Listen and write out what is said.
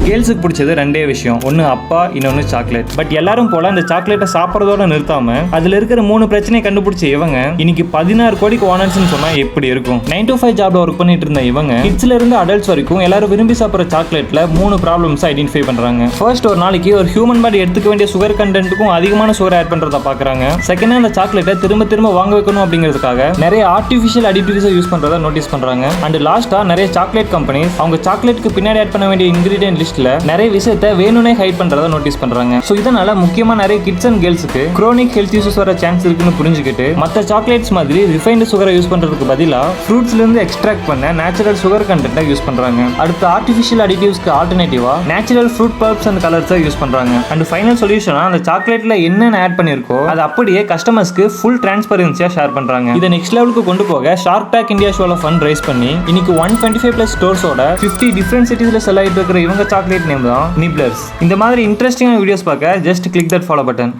கேர்ள்ஸுக்கு பிடிச்சது ரெண்டே விஷயம், ஒன்னு அப்பா, இன்னொன்னு சாக்லேட். பட் எல்லாரும் போல இந்த சாக்லேட்டை சாப்பிட்றதோட நிறுத்தாம அதுல இருக்கிற 3 பிரச்சனையை கண்டுபிடிச்ச இவங்க இன்னைக்கு 16 கோடிக்கு ஓனர்ஸ்னு சொன்னா எப்படி இருக்கும்? 9 to 5 ஜாப்ல ஒர்க் பண்ணிட்டு இருந்த இவங்க கிட்ஸ்ல இருந்து அடல்ட்ஸ் வரைக்கும் எல்லாரும் விரும்பி சாப்பிட்ற சாக்லேட்ல 3 ப்ராப்ளம்ஸ் ஐடென்டிஃபை பண்றாங்க. ஃபர்ஸ்ட், ஒரு நாளைக்கு ஒரு ஹியூமன் பாடி எடுத்துக்க வேண்டிய சுகர் கண்டென்ட்டுக்கும் அதிகமான சுகர் ஆட் பண்றத பாக்குறாங்க. செகண்ட், அந்த சாக்லேட்டை திரும்ப திரும்ப வாங்க வைக்கணும் அப்படிங்கிறதுக்காக நிறைய ஆர்டிஃபிஷியல் அடிட்டிவ்ஸை யூஸ் பண்றத நோட்டீஸ் பண்றாங்க. அண்ட் லாஸ்டா நிறைய சாக்லேட் கம்பெனிஸ் அவங்க சாக்லேட்டுக்கு பின்னாடி ஆட் பண்ண வேண்டிய இன்கிரிடியன்ட் லிஸ்ட்ல நிறைய விஷயத்தை வேணும்னே ஹைட் பண்றத நோட்டீஸ் பண்றாங்க. சோ இதனால முக்கியமா நிறைய கிட்ஸ் அண்ட் கேர்ள்ஸ்க்கு குரோனிக் ஹெல்த் இஷ்யூஸ் வர சான்ஸ் இருக்குன்னு புரிஞ்சுக்கிட்டு மற்ற சாக்லேட்ஸ் மாதிரி ரிஃபைன்டு சுகரை யூஸ் பண்றதுக்கு பதிலா ஃப்ரூட்ஸ்ல இருந்து எக்ஸ்ட்ராக்ட் பண்ண நேச்சுரல் சுகர் கண்டென்ட்டை யூஸ் பண்றாங்க. அடுத்து ஆர்டிஃபிஷியல் அடிட்டிவ்ஸ்க்கு ஆல்டர்னேட்டிவா நேச்சுரல் ஃப்ரூட் பல்ப்ஸ் அண்ட் கலர்ஸை யூஸ் பண்றாங்க. அண்ட் ஃபைனல் சொல்யூஷனா அந்த சாக்லேட்ல என்னென்ன ஆட் பண்ணிருக்கோ அது அப்படியே கஸ்டமர்ஸ்க்கு ஃபுல் டிரான்ஸ்பரன்சியா ஷேர் பண்றாங்க. இதை நெக்ஸ்ட் லெவலுக்கு கொண்டு போக ஷார்க் டேங்க் இந்தியா ஷோல ஃபண்ட் ரைஸ் பண்ணி இன்னைக்கு 125+ ஸ்டோர்ஸோட 50 டிஃபரெண்ட் சிட்டிஸ்ல செல் ஆயிட்டு இருக்கிற இவங்க சாக்லேட் நேம் தான் நிப்ளர்ஸ். இந்த மாதிரி இன்ட்ரெஸ்டிங்கான வீடியோஸ் பார்க்க just click that follow button.